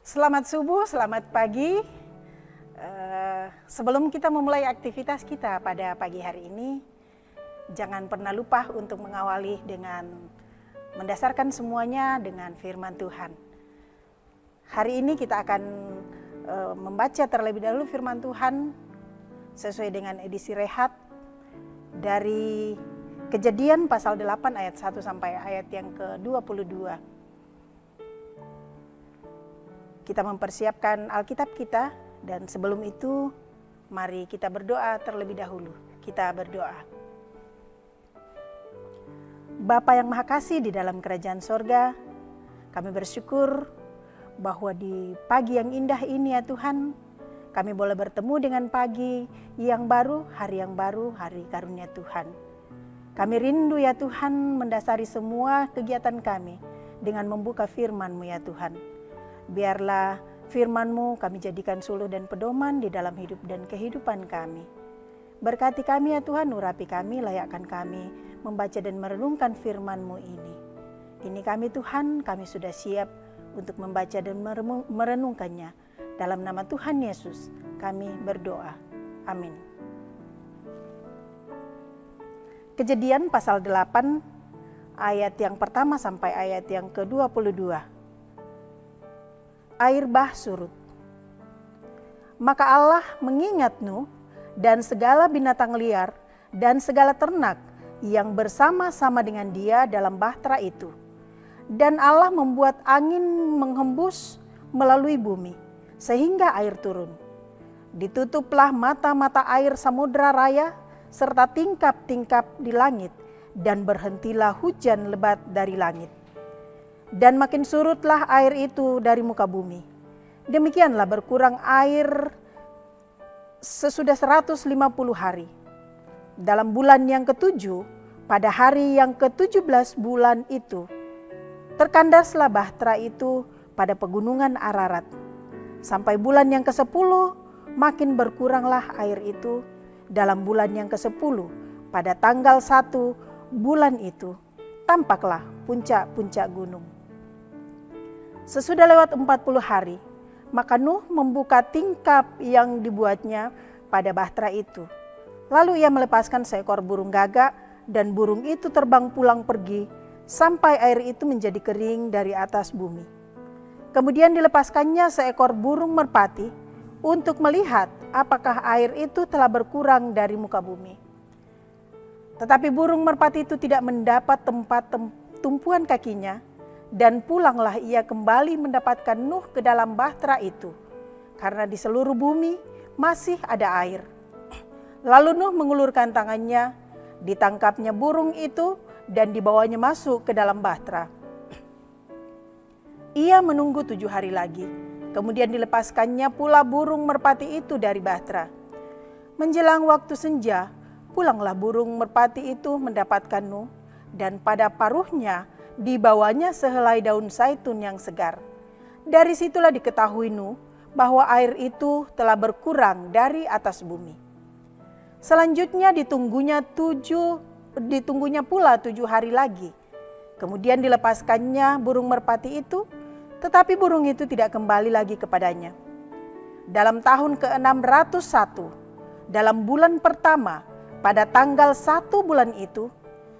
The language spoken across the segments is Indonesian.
Selamat subuh, selamat pagi. Sebelum kita memulai aktivitas kita pada pagi hari ini, jangan pernah lupa untuk mengawali dengan mendasarkan semuanya dengan firman Tuhan. Hari ini kita akan membaca terlebih dahulu firman Tuhan sesuai dengan edisi Rehat dari Kejadian pasal 8 ayat 1 sampai ayat yang ke-22. Kita mempersiapkan Alkitab kita, dan sebelum itu mari kita berdoa terlebih dahulu. Kita berdoa. Bapa yang Maha Kasih di dalam kerajaan sorga, kami bersyukur bahwa di pagi yang indah ini ya Tuhan, kami boleh bertemu dengan pagi yang baru, hari karunia Tuhan. Kami rindu ya Tuhan mendasari semua kegiatan kami dengan membuka firman-Mu ya Tuhan. Biarlah firman-Mu kami jadikan suluh dan pedoman di dalam hidup dan kehidupan kami. Berkati kami ya Tuhan, urapi kami, layakkan kami membaca dan merenungkan firman-Mu ini. Ini kami Tuhan, kami sudah siap untuk membaca dan merenungkannya. Dalam nama Tuhan Yesus kami berdoa. Amin. Kejadian pasal 8 ayat yang pertama sampai ayat yang ke-22. Air bah surut. Maka Allah mengingat Nuh dan segala binatang liar dan segala ternak yang bersama-sama dengan dia dalam bahtera itu. Dan Allah membuat angin menghembus melalui bumi sehingga air turun. Ditutuplah mata-mata air samudra raya serta tingkap-tingkap di langit, dan berhentilah hujan lebat dari langit. Dan makin surutlah air itu dari muka bumi. Demikianlah berkurang air sesudah 150 hari. Dalam bulan yang ke-7, pada hari yang ke-17 bulan itu, terkandaslah bahtera itu pada pegunungan Ararat. Sampai bulan yang ke-10, makin berkuranglah air itu. Dalam bulan yang ke-10, pada tanggal 1 bulan itu, tampaklah puncak-puncak gunung. Sesudah lewat 40 hari, maka Nuh membuka tingkap yang dibuatnya pada bahtera itu. Lalu ia melepaskan seekor burung gagak, dan burung itu terbang pulang pergi, sampai air itu menjadi kering dari atas bumi. Kemudian dilepaskannya seekor burung merpati, untuk melihat apakah air itu telah berkurang dari muka bumi. Tetapi burung merpati itu tidak mendapat tempat tumpuan kakinya, dan pulanglah ia kembali mendapatkan Nuh ke dalam bahtera itu, karena di seluruh bumi masih ada air. Lalu Nuh mengulurkan tangannya, ditangkapnya burung itu, dan dibawanya masuk ke dalam bahtera. Ia menunggu 7 hari lagi. Kemudian dilepaskannya pula burung merpati itu dari bahtera. Menjelang waktu senja, pulanglah burung merpati itu mendapatkan Nuh, dan pada paruhnya dibawanya sehelai daun zaitun yang segar. Dari situlah diketahui Nuh bahwa air itu telah berkurang dari atas bumi. Selanjutnya ditunggunya pula 7 hari lagi. Kemudian dilepaskannya burung merpati itu, tetapi burung itu tidak kembali lagi kepadanya. Dalam tahun ke-601, dalam bulan pertama, pada tanggal 1 bulan itu,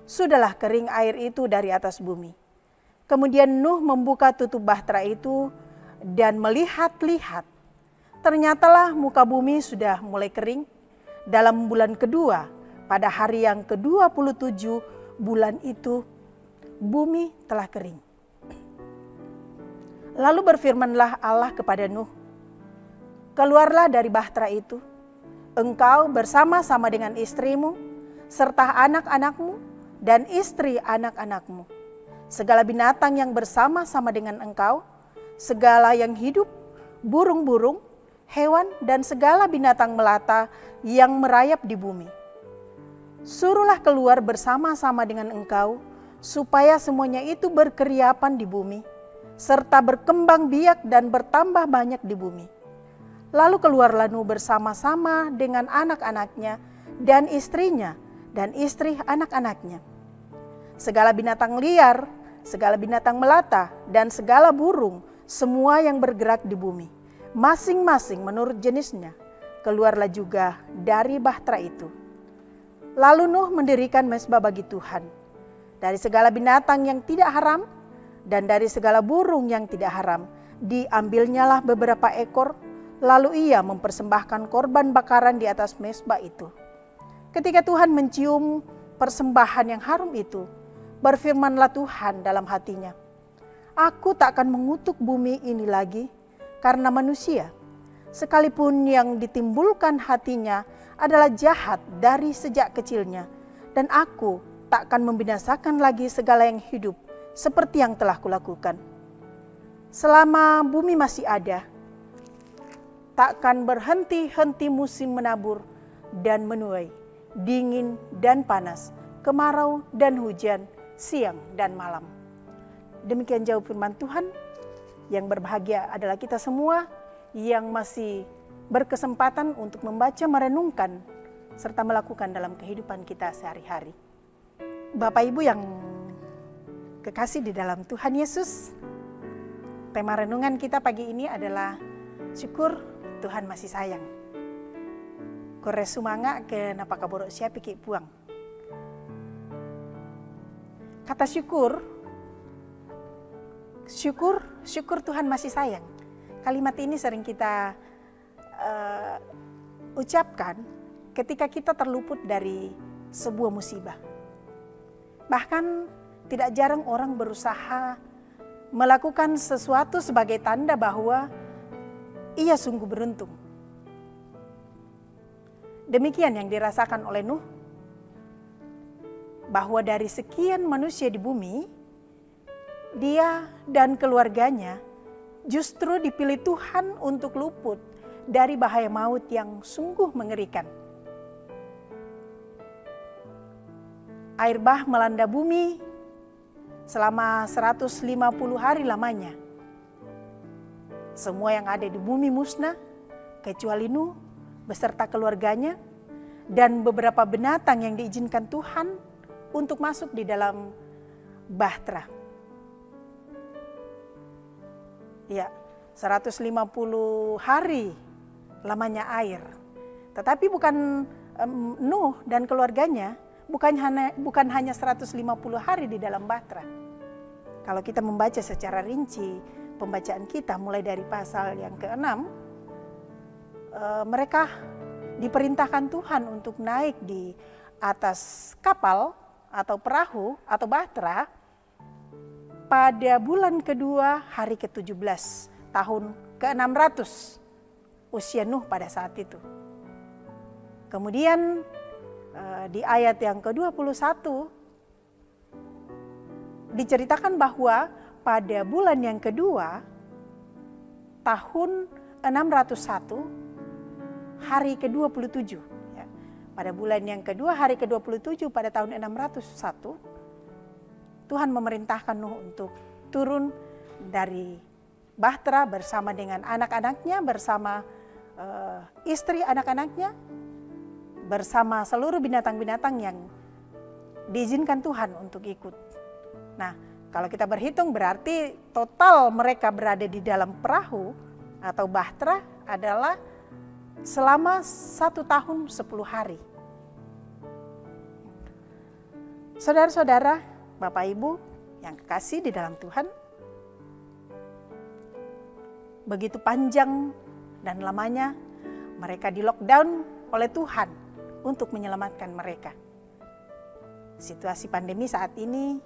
sudahlah kering air itu dari atas bumi. Kemudian Nuh membuka tutup bahtera itu dan melihat-lihat. Ternyatalah muka bumi sudah mulai kering. Dalam bulan kedua, pada hari yang ke-27 bulan itu, bumi telah kering. Lalu berfirmanlah Allah kepada Nuh, "Keluarlah dari bahtera itu, engkau bersama-sama dengan istrimu, serta anak-anakmu dan istri anak-anakmu, segala binatang yang bersama-sama dengan engkau, segala yang hidup, burung-burung, hewan, dan segala binatang melata yang merayap di bumi. Suruhlah keluar bersama-sama dengan engkau, supaya semuanya itu berkeriapan di bumi, serta berkembang biak dan bertambah banyak di bumi." Lalu keluarlah Nuh bersama-sama dengan anak-anaknya dan istrinya dan istri anak-anaknya. Segala binatang liar, segala binatang melata, dan segala burung, semua yang bergerak di bumi, masing-masing menurut jenisnya, keluarlah juga dari bahtera itu. Lalu Nuh mendirikan mezbah bagi Tuhan. Dari segala binatang yang tidak haram dan dari segala burung yang tidak haram, diambilnyalah beberapa ekor, lalu ia mempersembahkan korban bakaran di atas mezbah itu. Ketika Tuhan mencium persembahan yang harum itu, berfirmanlah Tuhan dalam hatinya, "Aku tak akan mengutuk bumi ini lagi karena manusia, sekalipun yang ditimbulkan hatinya adalah jahat dari sejak kecilnya, dan aku tak akan membinasakan lagi segala yang hidup seperti yang telah kulakukan. Selama bumi masih ada, takkan berhenti-henti musim menabur dan menuai, dingin dan panas, kemarau dan hujan, siang dan malam." Demikian jauh firman Tuhan. Yang berbahagia adalah kita semua yang masih berkesempatan untuk membaca, merenungkan, serta melakukan dalam kehidupan kita sehari-hari. Bapak Ibu yang kekasih di dalam Tuhan Yesus, tema renungan kita pagi ini adalah syukur Tuhan masih sayang. Kore sumanga ke napakaborok siya pikir puang. Kata syukur Tuhan masih sayang. Kalimat ini sering kita ucapkan ketika kita terluput dari sebuah musibah. Bahkan tidak jarang orang berusaha melakukan sesuatu sebagai tanda bahwa ia sungguh beruntung. Demikian yang dirasakan oleh Nuh, bahwa dari sekian manusia di bumi, dia dan keluarganya justru dipilih Tuhan untuk luput dari bahaya maut yang sungguh mengerikan. Air bah melanda bumi selama 150 hari lamanya. Semua yang ada di bumi musnah, kecuali Nuh beserta keluarganya dan beberapa binatang yang diizinkan Tuhan untuk masuk di dalam bahtera. Ya, 150 hari lamanya air. Tetapi bukan Nuh dan keluarganya, bukan hanya 150 hari di dalam bahtera. Kalau kita membaca secara rinci pembacaan kita mulai dari pasal yang ke-6, mereka diperintahkan Tuhan untuk naik di atas kapal atau perahu atau bahtera pada bulan kedua hari ke-17 tahun ke-600 usia Nuh pada saat itu. Kemudian di ayat yang ke-21 diceritakan bahwa pada bulan yang kedua tahun 601 hari ke-27, ya, pada bulan yang kedua hari ke-27 pada tahun 601 Tuhan memerintahkan Nuh untuk turun dari bahtera bersama dengan anak-anaknya, bersama istri anak-anaknya, bersama seluruh binatang-binatang yang diizinkan Tuhan untuk ikut. Nah, kalau kita berhitung berarti total mereka berada di dalam perahu atau bahtera adalah selama 1 tahun 10 hari. Saudara-saudara, Bapak Ibu yang kekasih di dalam Tuhan, begitu panjang dan lamanya mereka di lockdown oleh Tuhan untuk menyelamatkan mereka. Situasi pandemi saat ini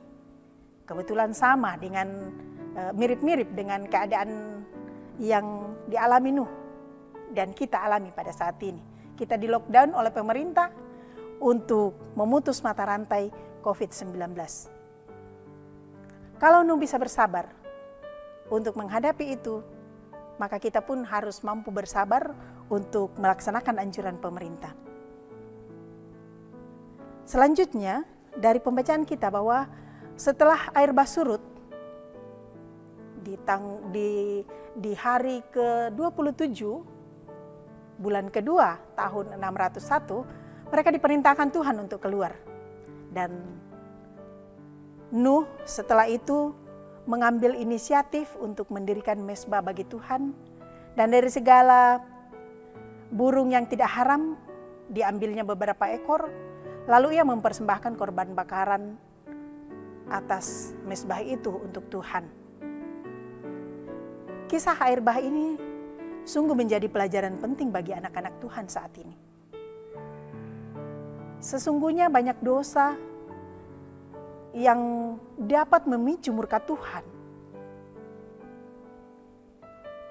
kebetulan sama dengan mirip-mirip dengan keadaan yang dialami Nuh dan kita alami pada saat ini. Kita di lockdown oleh pemerintah untuk memutus mata rantai COVID-19. Kalau Nuh bisa bersabar untuk menghadapi itu, maka kita pun harus mampu bersabar untuk melaksanakan anjuran pemerintah. Selanjutnya, dari pembacaan kita bahwa setelah air bah surut, di hari ke-27, bulan kedua tahun 601, mereka diperintahkan Tuhan untuk keluar. Dan Nuh setelah itu mengambil inisiatif untuk mendirikan mezbah bagi Tuhan, dan dari segala burung yang tidak haram diambilnya beberapa ekor, lalu ia mempersembahkan korban bakaran atas mezbah itu untuk Tuhan. Kisah air bah ini sungguh menjadi pelajaran penting bagi anak-anak Tuhan saat ini. Sesungguhnya banyak dosa yang dapat memicu murka Tuhan.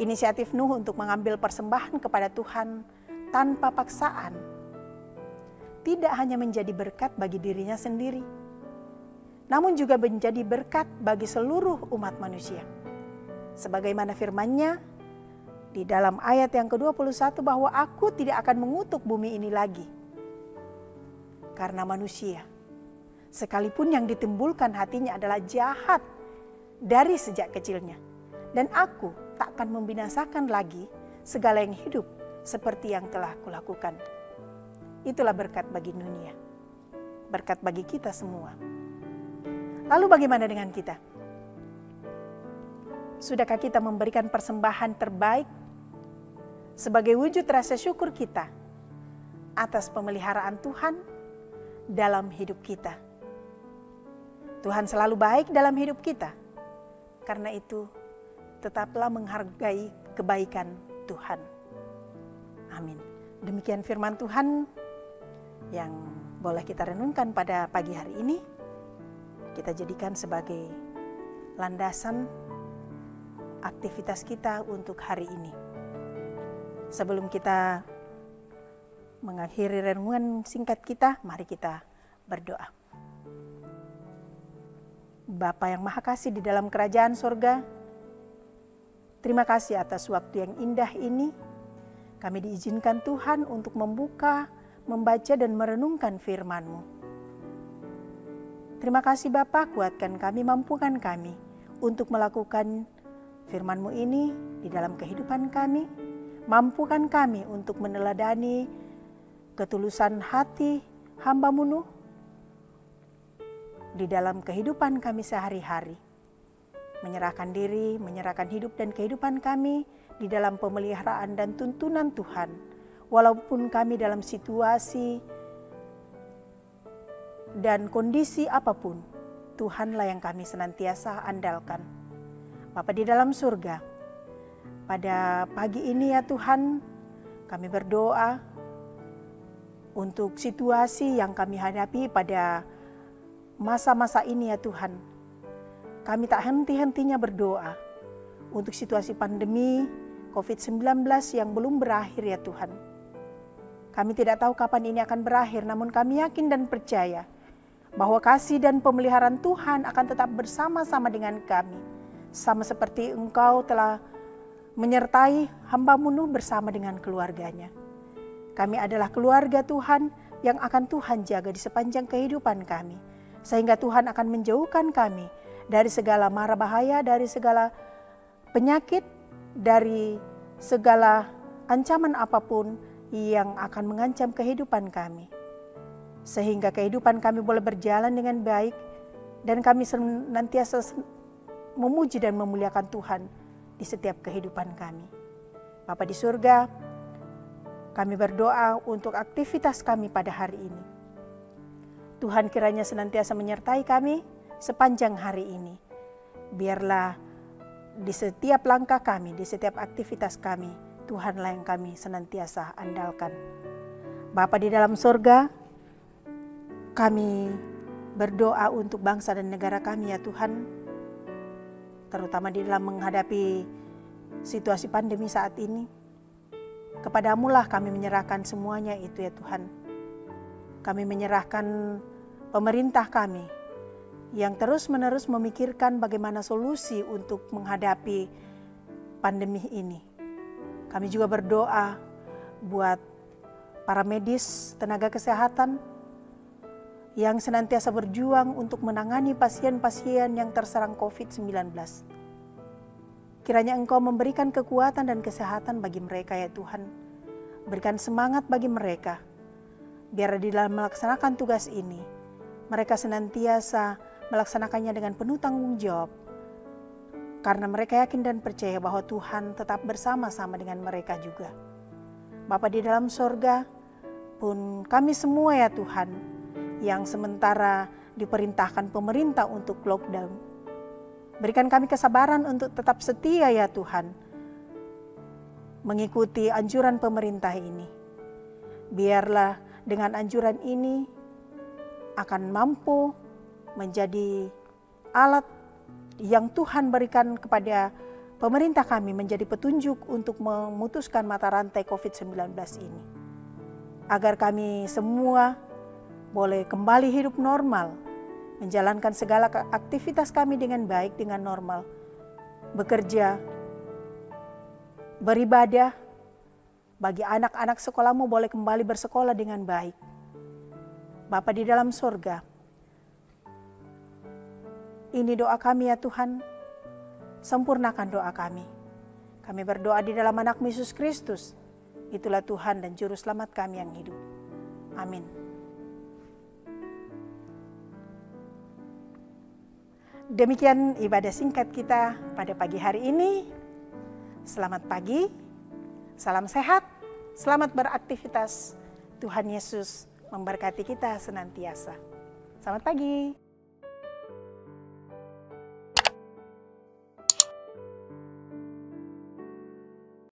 Inisiatif Nuh untuk mengambil persembahan kepada Tuhan tanpa paksaan tidak hanya menjadi berkat bagi dirinya sendiri, namun juga menjadi berkat bagi seluruh umat manusia. Sebagaimana firman-Nya di dalam ayat yang ke-21 bahwa aku tidak akan mengutuk bumi ini lagi karena manusia, sekalipun yang ditimbulkan hatinya adalah jahat dari sejak kecilnya. Dan aku tak akan membinasakan lagi segala yang hidup seperti yang telah kulakukan. Itulah berkat bagi dunia, berkat bagi kita semua. Lalu bagaimana dengan kita? Sudahkah kita memberikan persembahan terbaik sebagai wujud rasa syukur kita atas pemeliharaan Tuhan dalam hidup kita? Tuhan selalu baik dalam hidup kita. Karena itu, tetaplah menghargai kebaikan Tuhan. Amin. Demikian firman Tuhan yang boleh kita renungkan pada pagi hari ini. Kita jadikan sebagai landasan aktivitas kita untuk hari ini. Sebelum kita mengakhiri renungan singkat kita, mari kita berdoa. Bapa yang Maha Kasih di dalam kerajaan surga, terima kasih atas waktu yang indah ini. Kami diizinkan Tuhan untuk membuka, membaca dan merenungkan firman-Mu. Terima kasih Bapa, kuatkan kami, mampukan kami untuk melakukan firman-Mu ini di dalam kehidupan kami. Mampukan kami untuk meneladani ketulusan hati hamba-Mu Nuh di dalam kehidupan kami sehari-hari. Menyerahkan diri, menyerahkan hidup dan kehidupan kami di dalam pemeliharaan dan tuntunan Tuhan. Walaupun kami dalam situasi dan kondisi apapun, Tuhanlah yang kami senantiasa andalkan. Bapa di dalam surga, pada pagi ini ya Tuhan, kami berdoa untuk situasi yang kami hadapi pada masa-masa ini ya Tuhan. Kami tak henti-hentinya berdoa untuk situasi pandemi COVID-19 yang belum berakhir ya Tuhan. Kami tidak tahu kapan ini akan berakhir, namun kami yakin dan percaya bahwa kasih dan pemeliharaan Tuhan akan tetap bersama-sama dengan kami. Sama seperti Engkau telah menyertai hamba-Mu Nuh bersama dengan keluarganya. Kami adalah keluarga Tuhan yang akan Tuhan jaga di sepanjang kehidupan kami. Sehingga Tuhan akan menjauhkan kami dari segala mara bahaya, dari segala penyakit, dari segala ancaman apapun yang akan mengancam kehidupan kami. Sehingga kehidupan kami boleh berjalan dengan baik dan kami senantiasa memuji dan memuliakan Tuhan di setiap kehidupan kami. Bapa di surga, kami berdoa untuk aktivitas kami pada hari ini. Tuhan kiranya senantiasa menyertai kami sepanjang hari ini. Biarlah di setiap langkah kami, di setiap aktivitas kami, Tuhanlah yang kami senantiasa andalkan. Bapa di dalam surga, kami berdoa untuk bangsa dan negara kami ya Tuhan, terutama di dalam menghadapi situasi pandemi saat ini. Kepadamu-lah kami menyerahkan semuanya itu ya Tuhan. Kami menyerahkan pemerintah kami yang terus-menerus memikirkan bagaimana solusi untuk menghadapi pandemi ini. Kami juga berdoa buat para medis, tenaga kesehatan yang senantiasa berjuang untuk menangani pasien-pasien yang terserang COVID-19. Kiranya Engkau memberikan kekuatan dan kesehatan bagi mereka ya Tuhan. Berikan semangat bagi mereka. Biar di dalam melaksanakan tugas ini, mereka senantiasa melaksanakannya dengan penuh tanggung jawab. karena mereka yakin dan percaya bahwa Tuhan tetap bersama-sama dengan mereka juga. Bapa di dalam sorga, pun kami semua ya Tuhan, yang sementara diperintahkan pemerintah untuk lockdown, berikan kami kesabaran untuk tetap setia ya Tuhan, mengikuti anjuran pemerintah ini. Biarlah dengan anjuran ini akan mampu menjadi alat yang Tuhan berikan kepada pemerintah kami, menjadi petunjuk untuk memutuskan mata rantai COVID-19 ini. Agar kami semua boleh kembali hidup normal, menjalankan segala aktivitas kami dengan baik, dengan normal, bekerja, beribadah, bagi anak-anak sekolahmu boleh kembali bersekolah dengan baik. Bapa di dalam sorga, ini doa kami ya Tuhan, sempurnakan doa kami. Kami berdoa di dalam anak-Mu Yesus Kristus, itulah Tuhan dan Juru Selamat kami yang hidup. Amin. Demikian ibadah singkat kita pada pagi hari ini. Selamat pagi, salam sehat, selamat beraktivitas. Tuhan Yesus memberkati kita senantiasa. Selamat pagi.